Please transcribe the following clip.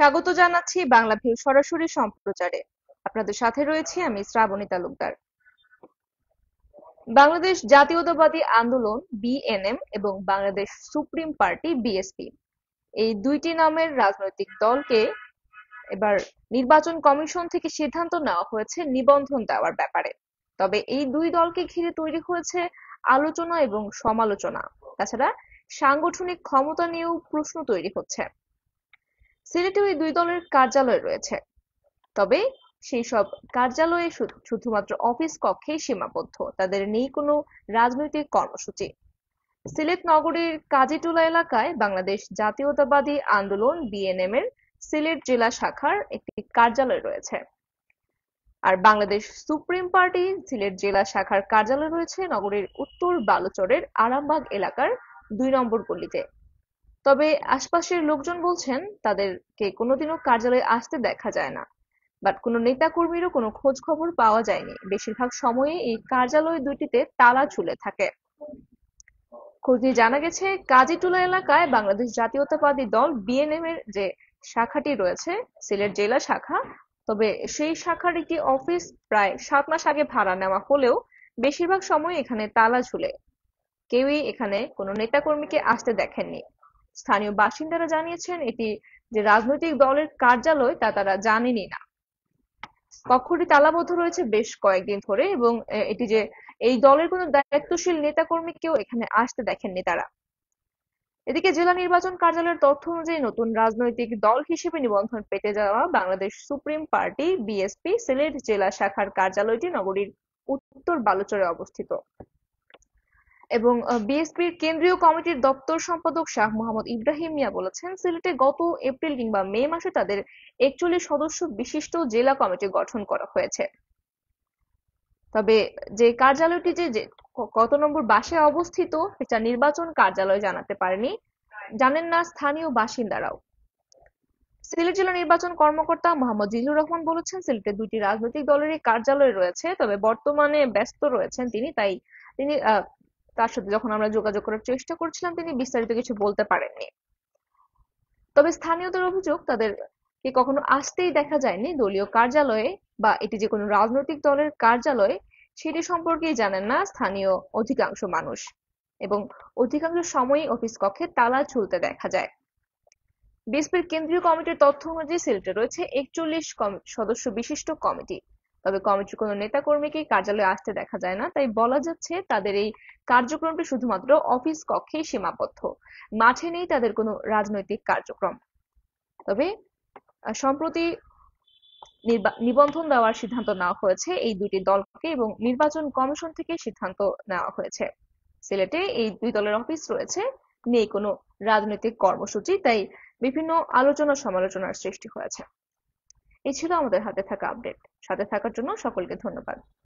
স্বাগত জানাচ্ছি বাংলাভিউ সরাসরি সম্প্রচারে। আপনাদের সাথে রয়েছি আমি শ্রাবণী তালুকদার। বাংলাদেশ জাতীয়তাবাদী আন্দোলন বিএনএম এবং বাংলাদেশ সুপ্রিম পার্টি বিএসপি এই দুইটি নামের রাজনৈতিক দলকে এবার নির্বাচন কমিশন থেকে সিদ্ধান্ত নেওয়া হয়েছে নিবন্ধন দেওয়ার ব্যাপারে। তবে এই দুই দলকে ঘিরে তৈরি হয়েছে আলোচনা এবং সমালোচনা। তাছাড়া সাংগঠনিক ক্ষমতা নিয়েও প্রশ্ন তৈরি হচ্ছে। সিলেটেও এই দুই দলের কার্যালয় রয়েছে, তবে সেই সব কার্যালয়ে শুধুমাত্র অফিস কক্ষেই সীমাবদ্ধ, তাদের নেই কোনো রাজনৈতিক কর্মসূচি। সিলেট নগরীর কাজীটুলা এলাকায় বাংলাদেশ জাতীয়তাবাদী আন্দোলন বিএনএম এর সিলেট জেলা শাখার একটি কার্যালয় রয়েছে, আর বাংলাদেশ সুপ্রিম পার্টি সিলেট জেলা শাখার কার্যালয় রয়েছে নগরীর উত্তর বালুচরের আরামবাগ এলাকার ২ নম্বর গলিতে। তবে আশপাশের লোকজন বলছেন তাদেরকে কোনোদিনও কার্যালয়ে আসতে দেখা যায় না, বাট কোনো নেতাকর্মীরও কোনো খোঁজ খবর পাওয়া যায়নি। বেশিরভাগ সময়ে এই কার্যালয় দুটিতে তালা ঝুলে থাকে। খোঁজ নিয়ে জানা গেছে, কাজীটুলা এলাকায় বাংলাদেশ জাতীয়তাবাদী দল বিএনএম এর যে শাখাটি রয়েছে, সিলেট জেলা শাখা, তবে সেই শাখার একটি অফিস প্রায় 7 মাস আগে ভাড়া নেওয়া হলেও বেশিরভাগ সময় এখানে তালা ঝুলে। কেউই এখানে কোনো নেতাকর্মীকে আসতে দেখেননি। স্থানীয় বাসিন্দারা জানিয়েছেন এটি যে রাজনৈতিক দলের কার্যালয় তা তারা জানেনই না। কক্ষটি তালাবদ্ধ রয়েছে বেশ কয়েকদিন ধরে, এবং এটি যে এই দলের কোনো দায়িত্বশীল নেতাকর্মীকেও এখানে আসতে দেখেননি তারা। এদিকে জেলা নির্বাচন কার্যালয়ের তথ্য অনুযায়ী নতুন রাজনৈতিক দল হিসেবে নিবন্ধন পেতে যাওয়া Bangladesh supreme party BSP Sylhet জেলা শাখার কার্যালয়টি নগরীর উত্তর বালুচরে অবস্থিত। এবং বিএসপির কেন্দ্রীয় কমিটির দপ্তর সম্পাদক শাহ মোহাম্মদ ইব্রাহিম মিয়া বলেছেন, সিলেটে গত এপ্রিল কিংবা মে মাসে তাদের ৪১ সদস্য বিশিষ্ট জেলা কমিটি গঠন করা হয়েছে। তবে যে কার্যালয়টি যে কত নম্বর বাসায় অবস্থিত সেটা নির্বাচন কার্যালয় জানাতে পারেনি, জানেন না স্থানীয় বাসিন্দারাও। সিলেট জেলা নির্বাচন কর্মকর্তা মোহাম্মদ জিল্লুর রহমান বলেছেন, সিলেটে দুটি রাজনৈতিক দলেরই কার্যালয় রয়েছে, তবে বর্তমানে ব্যস্ত রয়েছেন তিনি, তাই তিনি তার সাথে যখন আমরা যোগাযোগ করার চেষ্টা করছিলাম তিনি বিস্তারিত কিছু বলতে পারেননি। তবে স্থানীয়দের অভিযোগ, তাদেরকে কখনো আসতেই দেখা যায়নি দলীয় কার্যালয়ে, বা এটি যে কোনো রাজনৈতিক দলের কার্যালয় সেটি সম্পর্কেই জানেন না স্থানীয় অধিকাংশ মানুষ, এবং অধিকাংশ সময়ই অফিস কক্ষে তালা ঝুলতে দেখা যায়। বিএসপির কেন্দ্রীয় কমিটির তথ্য অনুযায়ী সিলেটে রয়েছে ৪১ সদস্য বিশিষ্ট কমিটি, তবে কমিটির কোনো নেতাকর্মীকে কার্যালয়ে আসতে দেখা যায় না, তাই বলা যাচ্ছে তাদের এই কার্যক্রমটি শুধুমাত্র অফিস কক্ষেই সীমাবদ্ধ, মাঠে নেই তাদের কোনো রাজনৈতিক কার্যক্রম। তবে সম্প্রতি নিবন্ধন দেওয়ার সিদ্ধান্ত নেওয়া হয়েছে এই দুটি দলকে, এবং নির্বাচন কমিশন থেকে সিদ্ধান্ত নেওয়া হয়েছে সিলেটে এই দুই দলের অফিস রয়েছে, নেই কোনো রাজনৈতিক কর্মসূচি, তাই বিভিন্ন আলোচনা সমালোচনার সৃষ্টি হয়েছে। এই ছিল আমাদের হাতে থাকা আপডেট। সাথে থাকার জন্য সকলকে ধন্যবাদ।